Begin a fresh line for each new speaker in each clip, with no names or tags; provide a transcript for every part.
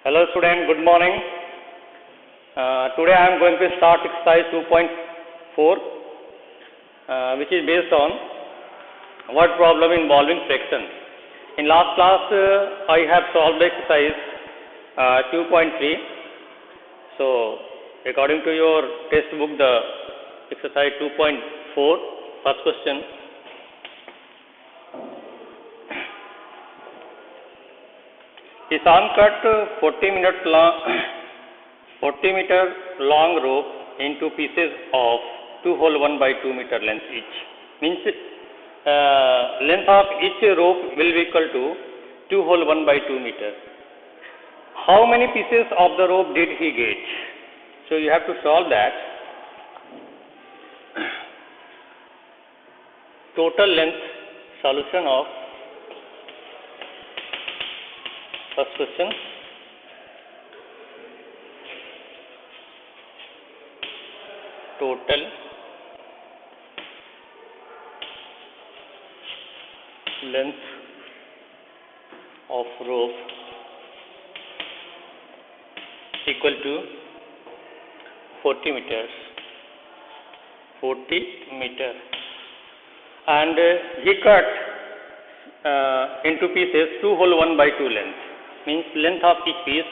Hello student, good morning. Today I am going to start exercise 2.4 which is based on word problem involving fraction. In last class I have solved the exercise 2.3. So according to your textbook, the exercise 2.4 first question. Ishan cut 40 meter long rope into pieces of 2 whole 1 by 2 meter length each. Means length of each rope will be equal to 2 whole 1 by 2 meter. How many pieces of the rope did he get? So you have to solve that. Total length solution of first question. Total length of rope equal to 40 meters. 40 meter. And he cut into pieces 2 whole 1 by 2 length. Means length of each piece,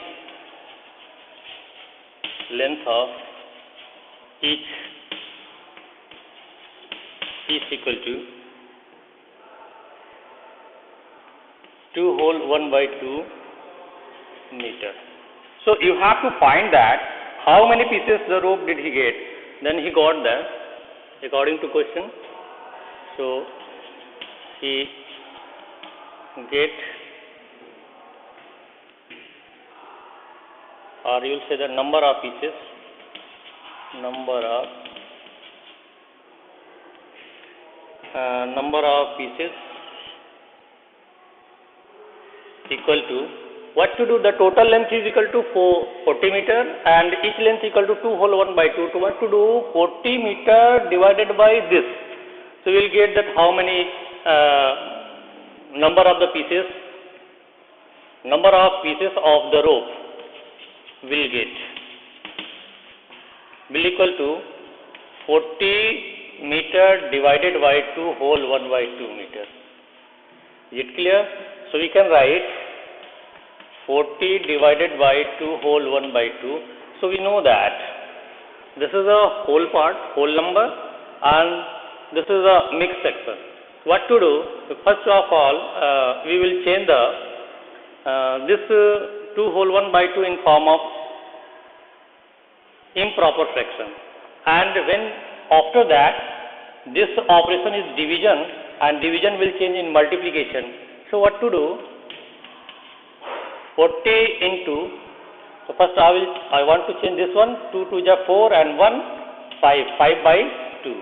is equal to 2 whole 1 by 2 meter. So you have to find that how many pieces the rope did he get. Then he got that according to question. So he get, or you will say the number of pieces, equal to, what to do, the total length is equal to 40 meter and each length equal to 2 whole 1 by 2. So what to do, 40 meter divided by this. So we will get that how many number of pieces of the rope will equal to 40 meter divided by 2 whole 1 by 2 meter. Is it clear? So we can write 40 divided by 2 whole 1 by 2. So we know that this is a whole part, whole number, and this is a mixed section. What to do? First of all, we will change the this 2 whole 1 by 2 in form of improper fraction, and when after that this operation is division, and division will change in multiplication. So what to do? 40 into, so first I want to change this one, 2 to the 4 and 1 5 by 2.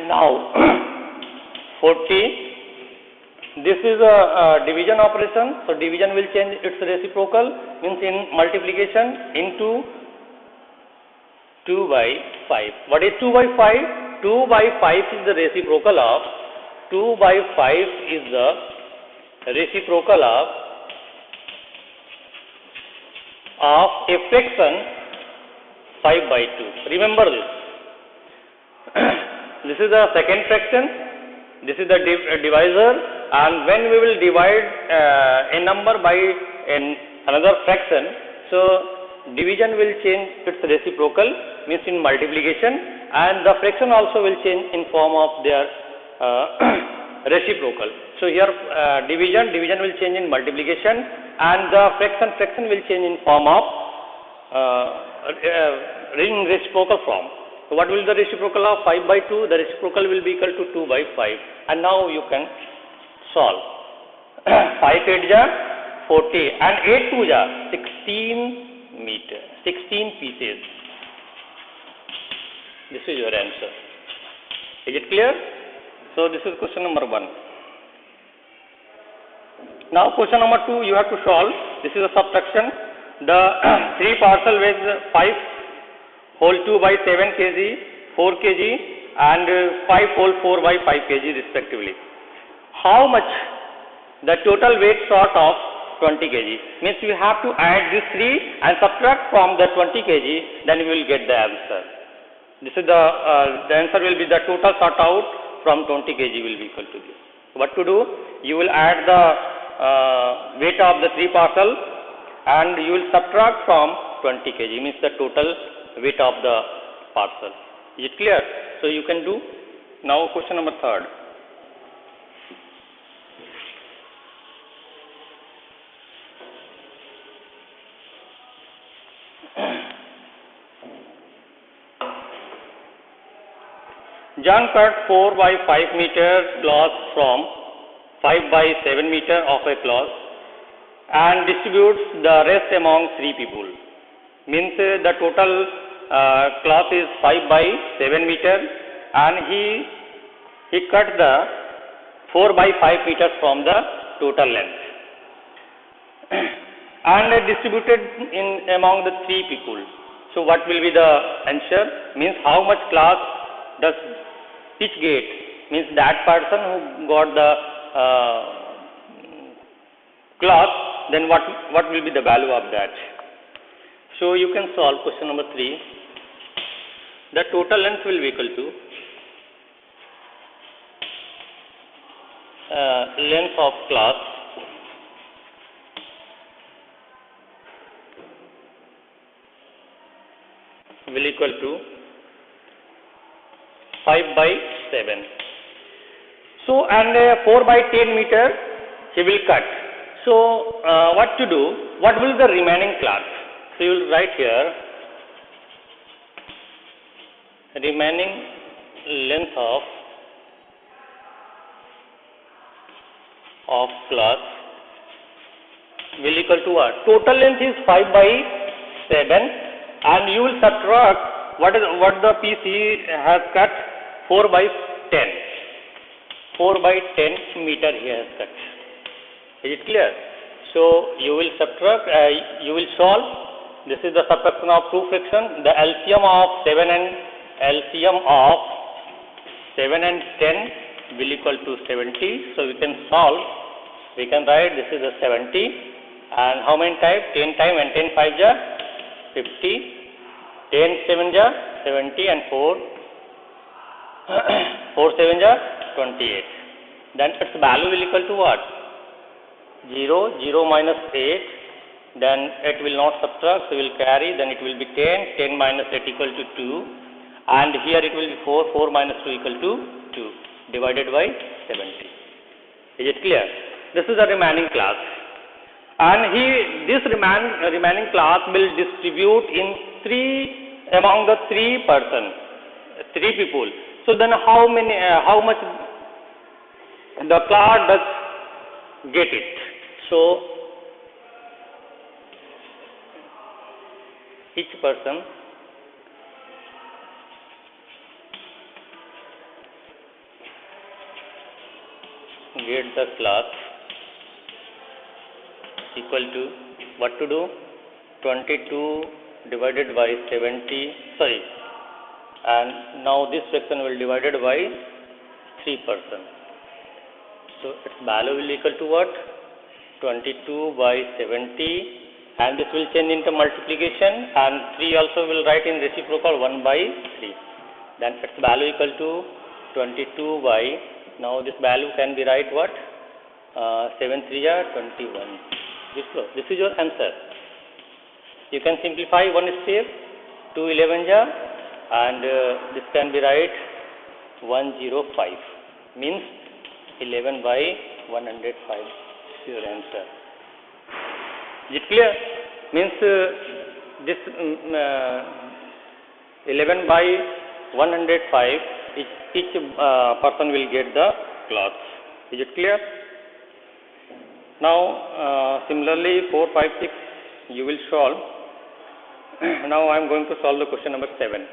Now 40, this is a division operation, so division will change its reciprocal, means in multiplication into 2 by 5. What is 2 by 5? 2 by 5 is the reciprocal of, 2 by 5 is the reciprocal of a fraction 5 by 2. Remember this. This is the second fraction, this is the divisor, and when we will divide a number by another fraction, so division will change its reciprocal, means in multiplication, and the fraction also will change in form of their reciprocal. So here division will change in multiplication, and the fraction will change in form of in reciprocal form. So what will the reciprocal of 5 by 2? The reciprocal will be equal to 2 by 5, and now you can solve. 5 8 ja 40 and 8 2 ja 16 meter, 16 pieces. This is your answer. Is it clear? So this is question number 1. Now question number 2 you have to solve. This is a subtraction. The 3 parcel weighs 5 whole 2 by 7 kg, 4 kg and 5 whole 4 by 5 kg respectively. How much the total weight short of 20 kg. Means you have to add these 3 and subtract from the 20 kg, then you will get the answer. This is the answer will be the total sort out from 20 kg will be equal to this. What to do? You will add the weight of the 3 parcel and you will subtract from 20 kg, means the total weight of the parcel. Is it clear? So you can do. Now question number 3rd. John cut 4 by 5 meter cloth from 5 by 7 meter of a cloth and distributes the rest among 3 people. Means the total cloth is 5 by 7 meter and he cut the 4 by 5 meters from the total length and distributed in among the 3 people. So what will be the answer? Means how much cloth does each get? Means that person who got the cloth, then what will be the value of that? So you can solve question number 3. The total length will be equal to length of cloth will equal to 5 by 7. So and 4 by 10 meter he will cut. So what to do? What will be the remaining cloth? So you will write here remaining length of cloth will equal to what? Total length is 5 by 7 and you will subtract what the piece he has cut 4 by 10. 4 by 10 meter he has cut. Is it clear? So you will subtract, you will solve. This is the subtraction of 2 fractions. The LCM of 7 and 10 will equal to 70. So we can solve. We can write this is the 70 and how many times? 10 times and 10 5 ja 50. 10 7 ja 70 and 4 7 ja 28. Then its value will equal to what? 0 minus 8. Then 8 will not subtract, so will carry, then it will be 10, 10 minus 8 equal to 2 and here it will be 4 minus 2 equal to 2 divided by 70. Is it clear? This is the remaining class and this remaining class will distribute in among the 3 people. So then how much the class does get it? So each person get the cloth equal to what to do? 22 divided by 70, and now this section will divided by 3%. So its value will equal to what? 22 by 70. And this will change into multiplication and 3 also will write in reciprocal 1 by 3. Then its value equal to 22 by, now this value can be write what? 7 3 are 21. This is your answer. You can simplify one step, 2 11 ja, and this can be write 105. Means 11 by 105 is your answer. Is it clear? Means this 11 by 105 each person will get the cloth. Is it clear? Now similarly 4, 5, 6 you will solve. Now I am going to solve the question number 7.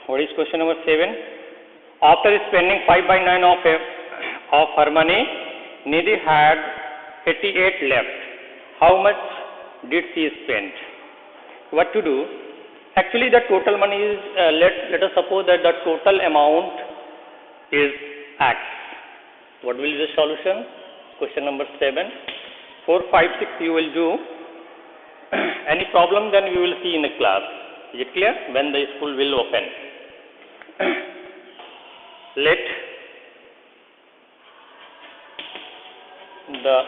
What is question number 7? After spending 5 by 9 of her money, Nidhi had 88 left. How much did she spend? What to do? Actually, the total money is, let us suppose that the total amount is X. What will be the solution? Question number 7. 4, 5, 6 you will do. Any problem, then we will see in the class. Is it clear? When the school will open. Let the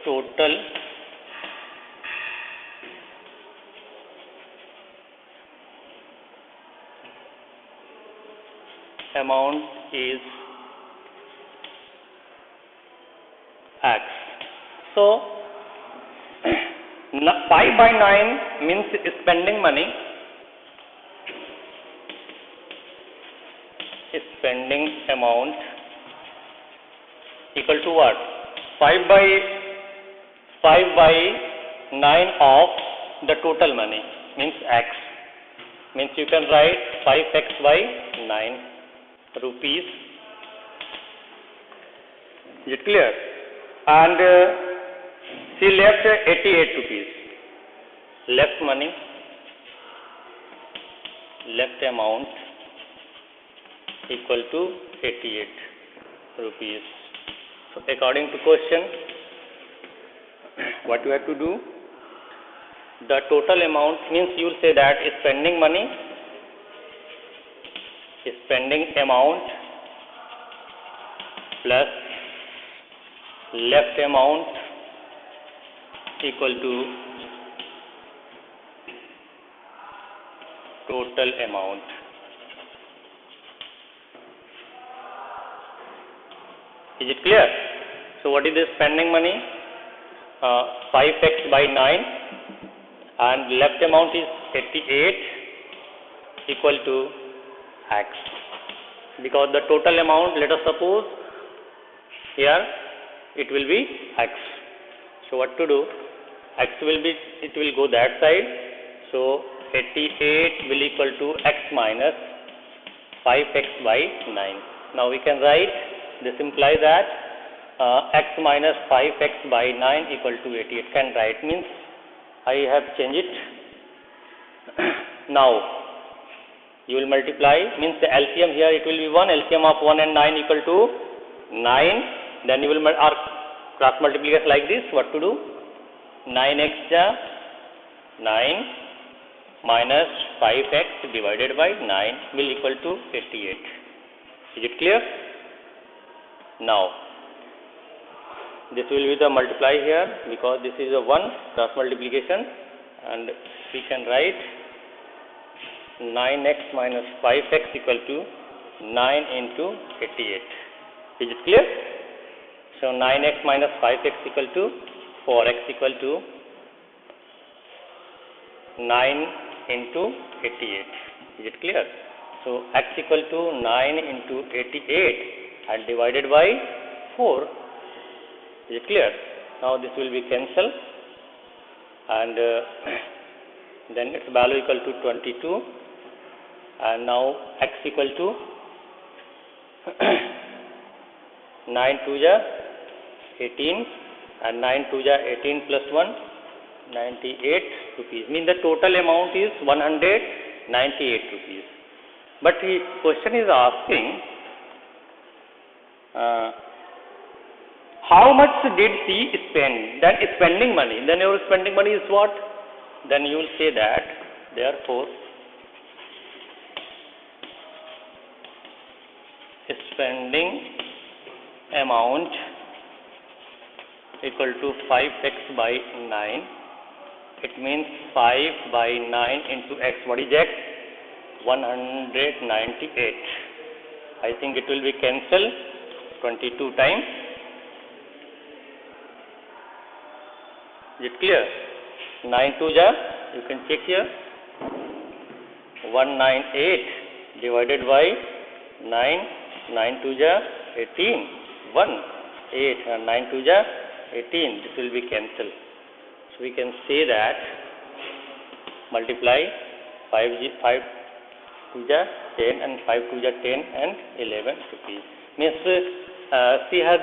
total amount is X. So 5 by 9 means spending money. Spending amount equal to what? 5 by 9 of the total money means X. Means you can write 5x by 9 rupees. Is it clear? And she left 88 rupees. Left money, left amount equal to 88 rupees. So according to question, what you have to do? The total amount means you will say that spending money, spending amount plus left amount equal to total amount. Is it clear? So what is the spending money? 5x by 9 and left amount is 88 equal to X. Because the total amount, let us suppose here it will be X. So what to do? X will be, it will go that side. So 88 will equal to X minus 5x by 9. Now we can write, this implies that X minus 5x by 9 equal to 88. Can write means I have changed it. Now you will multiply, means the LCM here it will be 1, LCM of 1 and 9 equal to 9. Then you will cross multiplication like this. What to do? 9x 9 minus 5x divided by 9 will equal to 88. Is it clear? Now this will be the multiply here, because this is a 1 cross multiplication, and we can write 9x minus 5x equal to 9 into 88. Is it clear? So 9x minus 5x equal to 4x equal to 9 into 88. Is it clear? So x equal to 9 into 88 and divided by 4. Is it clear? Now this will be cancelled, and then its value equal to 22, and now x equal to 9 2 ja 18, and 9 2 ja 18 plus 1 98 rupees. Means the total amount is 198 rupees. But the question is asking how much did she spend? Then spending money. Then your spending money is what? Then you will say that therefore spending amount equal to 5x by 9. It means 5 by 9 into x. What is x? 198. I think it will be cancelled 22 times. Is it clear? 9 2 ja, you can check here, 198 divided by 9, 9 2 ja 18, 1, 8, and 9 2 ja 18, this will be cancelled. So we can say that multiply 5 2 ja 10 and 5 2 ja 10 and 11 rupees. Means she had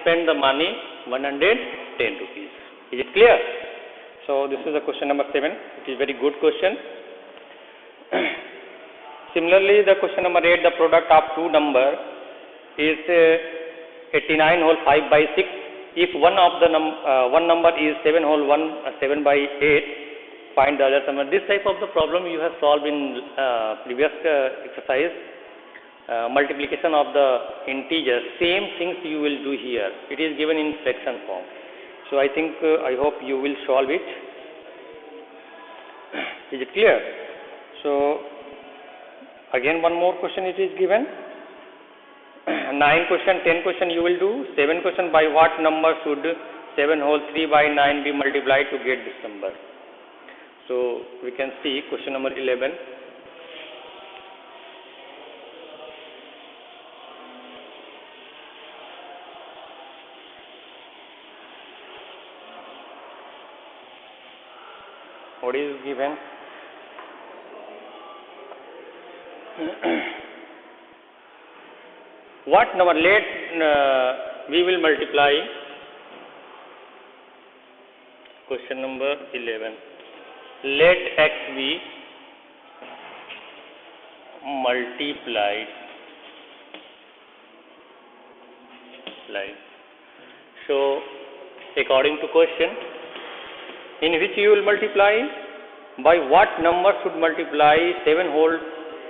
spent the money 110 rupees. Is it clear? So this is the question number 7. It is very good question. Similarly, the question number 8, the product of two number is 89 whole 5 by 6. If one of the one number is 7 whole 7 by 8, find the other number. This type of the problem you have solved in previous exercise. Multiplication of the integers, same things you will do here. It is given in fraction form. So I think I hope you will solve it. Is it clear? So again one more question it is given. 9 question, 10 question you will do. 7 question, by what number should 7 whole 3 by 9 be multiplied to get this number? So we can see question number 11. What is given? What number? We will multiply. Question number 11. Let x be multiplied. So according to question, in which you will multiply? By what number should multiply 7 whole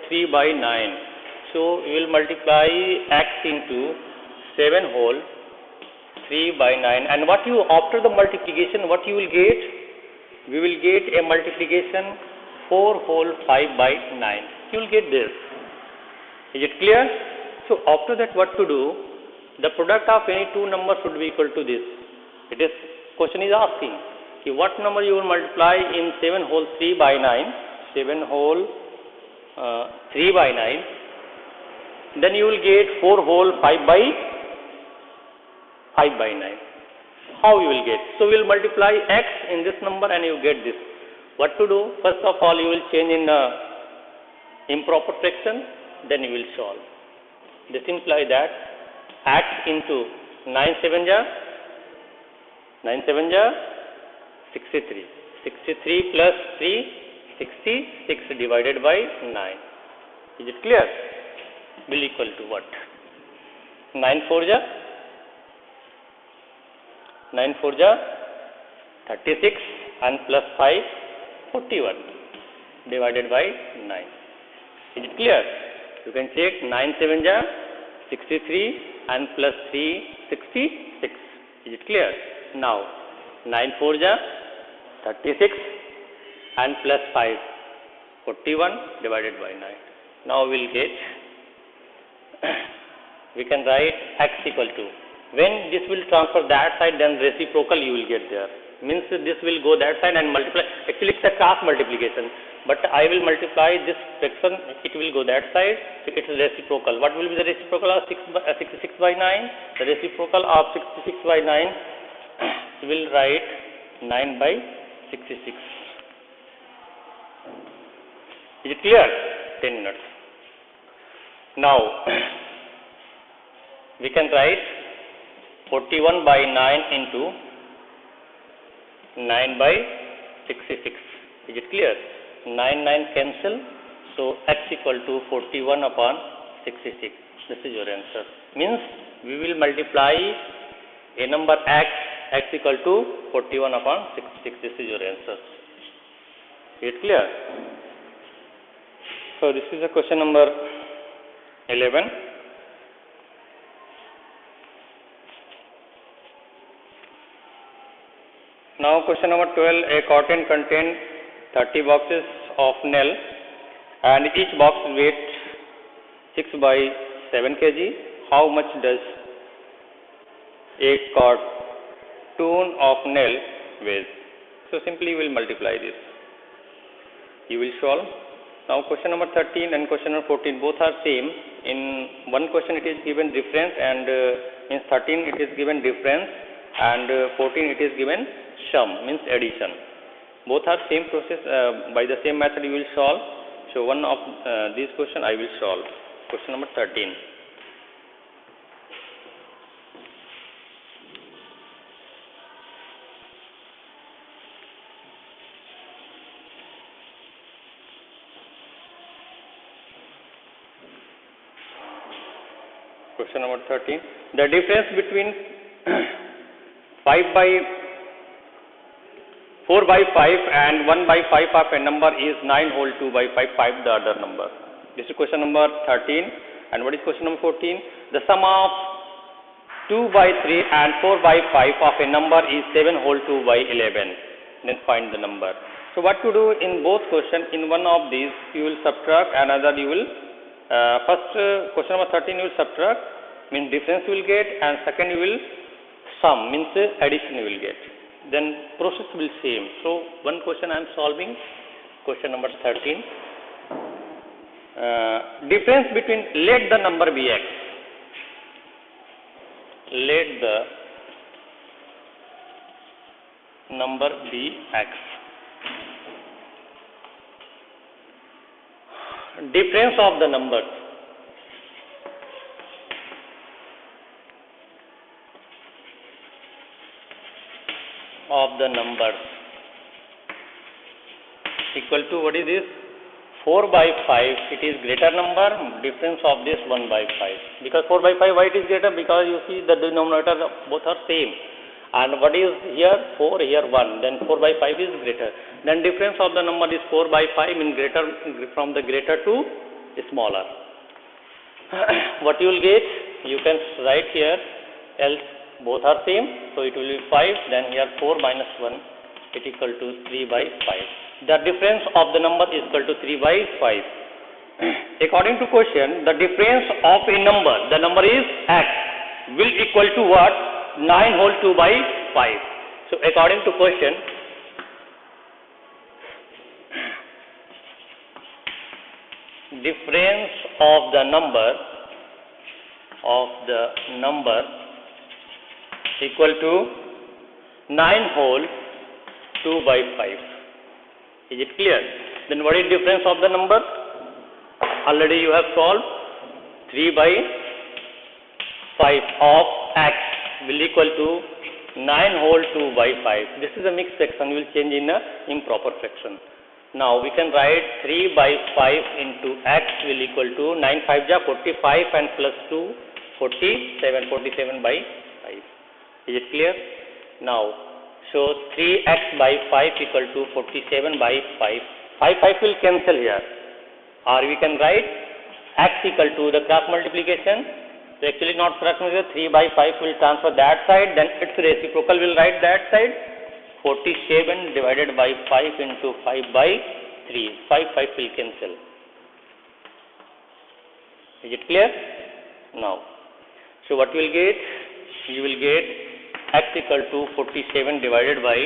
3 by 9? So you will multiply x into 7 whole 3 by 9. And what you, after the multiplication, what you will get? We will get a multiplication 4 whole 5 by 9. You will get this. Is it clear? So after that, what to do? The product of any two numbers should be equal to this. It is question is asking. What number you will multiply in 7 whole 3 by 9, 7 whole 3 by 9, then you will get 4 whole 5 by 9. How you will get? So we will multiply x in this number and you get this. What to do? First of all, you will change in improper fraction, then you will solve. This implies that x into 9 7 ja 63. 63 plus 3, 66 divided by 9. Is it clear? Will equal to what? 9 4 ja 36 and plus 5 41 divided by 9. Is it clear? You can check 9 7 ja 63 and plus 3 66. Is it clear? Now 9 4 ja 36 and plus 5 41 divided by 9. Now we will get, we can write x equal to, when this will transfer that side, then reciprocal you will get there. Means this will go that side and multiply. Actually it's a cross multiplication, but I will multiply this fraction, it will go that side, so it is reciprocal. What will be the reciprocal of 66 by 9? The reciprocal of 66 by 9 will write 9 by 66. Is it clear? 10 minutes. Now we can write 41 by 9 into 9 by 66. Is it clear? 9 cancel. So x equal to 41 upon 66. This is your answer. Means we will multiply a number x equal to 41 upon 66. This is your answer. Is it clear? So this is the question number 11. Now question number 12. A carton contains 30 boxes of nail and each box weighs 6 by 7 kg. How much does a carton of nail weigh? So simply we will multiply this. You will solve. Now question number 13 and question number 14 both are same. In one question it is given difference and in 13 it is given difference and 14 it is given sum, means addition. Both are same process, by the same method you will solve. So one of these question I will solve. Question number 13. Question number 13. The difference between 5 by 4 by 5 and 1 by 5 of a number is 9 whole 2 by 5, 5 the other number. This is question number 13. And what is question number 14? The sum of 2 by 3 and 4 by 5 of a number is 7 whole 2 by 11. Then find the number. So what to do in both questions? In one of these you will subtract, another you will question number 13 you will subtract, means difference you will get, and second you will sum, means addition you will get. Then process will same. So one question I am solving, question number 13. Difference between, let the number be x. Let the number be x. Difference of the numbers. Of the numbers equal to, what is this? 4 by 5, it is greater number, difference of this 1 by 5. Because 4 by 5, why it is greater? Because you see the denominator both are same. And what is here? 4, here 1. Then 4 by 5 is greater. Then difference of the number is 4 by 5 in greater, from the greater to smaller. What you will get? You can write here, else both are same. So it will be 5. Then here 4 minus 1, it is equal to 3 by 5. The difference of the number is equal to 3 by 5. According to question, the difference of a number, the number is x, will equal to what? 9 whole 2 by 5. So according to question, difference of the number equal to 9 whole 2 by 5. Is it clear? Then what is difference of the number? Already you have solved. 3 by 5 of x will equal to 9 whole 2 by 5. This is a mixed fraction. We will change in a improper fraction. Now we can write 3 by 5 into x will equal to 9 5 ja 45 and plus 2 47 by 5. Is it clear? Now, so 3x by 5 equal to 47 by 5. 5 will cancel here. Or we can write x equal to the cross multiplication. So actually not cross multiplication, 3 by 5 will transfer that side, then its reciprocal will write that side. 47 divided by 5 into 5 by 3. 5 will cancel. Is it clear? Now, so what you will get? You will get x equal to 47 divided by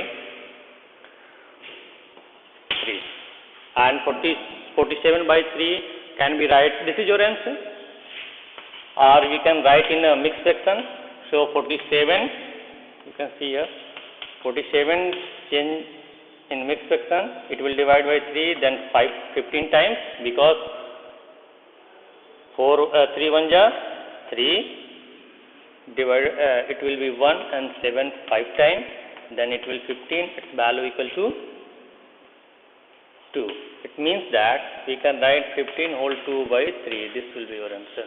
3. And 47 by 3 can be write, this is your answer. Or we can write in a mixed fraction. So 47, you can see here, 47 change in mixed fraction, it will divide by 3, then 15 times, because 3 1 ja 3, divided, it will be 1 and 7 5 times, then it will 15, its value equal to 2. It means that we can write 15 whole 2 by 3. This will be your answer.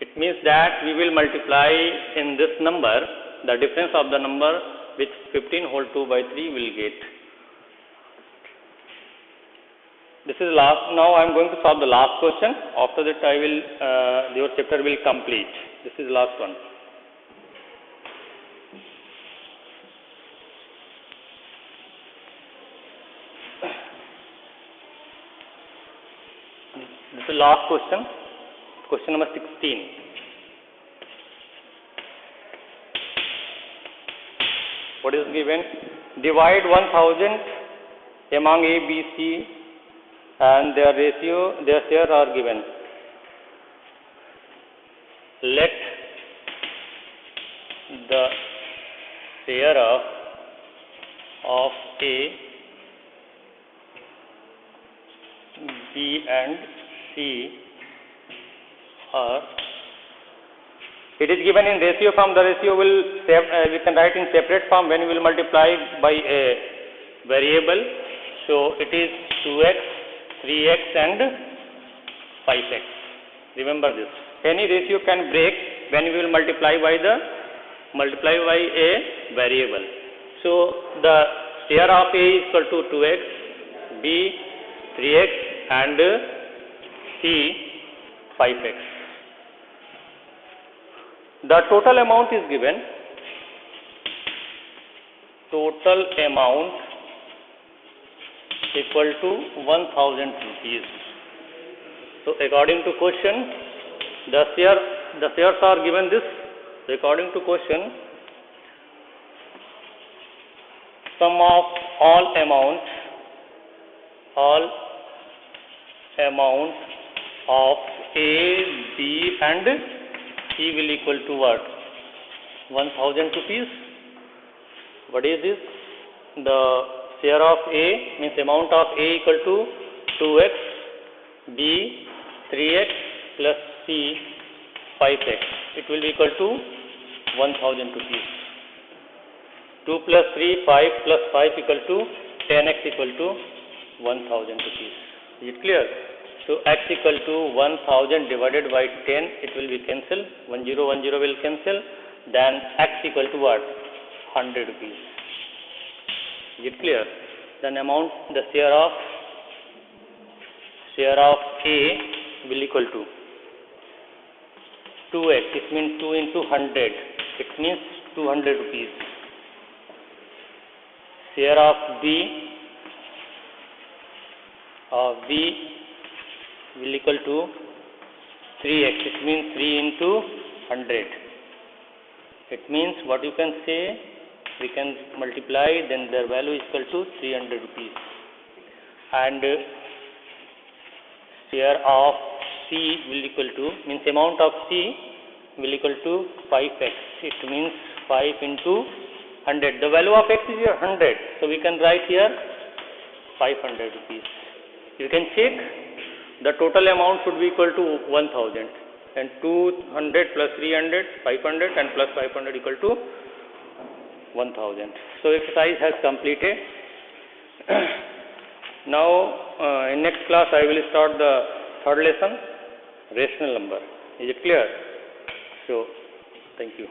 It means that we will multiply in this number, the difference of the number with 15 whole 2 by 3 will get. This is last. Now I am going to solve the last question. After that I will, your chapter will complete. This is the last one. This is the last question. Question number 16. What is given? Divide 1000 among A, B, C, and their ratio, their share are given. Let the share of A, B, and C are, it is given in ratio form. The ratio will we can write in separate form when we will multiply by a variable. So it is 2x, 3x and 5x. Remember this. any ratio can break when we will multiply by a variable. So the share of A is equal to 2x, B 3x and C 5x. The total amount is given. Total amount equal to 1000 rupees. So according to question, the shares are given this. According to question, sum of all amount of A, B and C will equal to what? 1000 rupees. What is this? The share of A means amount of A equal to 2x, B 3x plus C 5x. It will be equal to 1000 rupees. 2 plus 3, 5 plus 5 equal to 10x equal to 1000 rupees. Is it clear? So x equal to 1000 divided by 10, it will be cancelled. 10 will cancel. Then x equal to what? 100 rupees. Is it clear? Then amount, the share of A will equal to 2x. It means 2 into 100. It means 200 rupees. Share of B will equal to 3x. It means 3 into 100. It means what you can say, we can multiply, then their value is equal to 300 rupees. And share of C will equal to, means amount of C will equal to 5x. It means 5 into 100. The value of x is here 100. So we can write here 500 rupees. You can check, the total amount should be equal to 1000. And 200 plus 300, 500 and plus 500 equal to 1000. So exercise has completed. Now in next class I will start the third lesson, rational number. Is it clear? So thank you.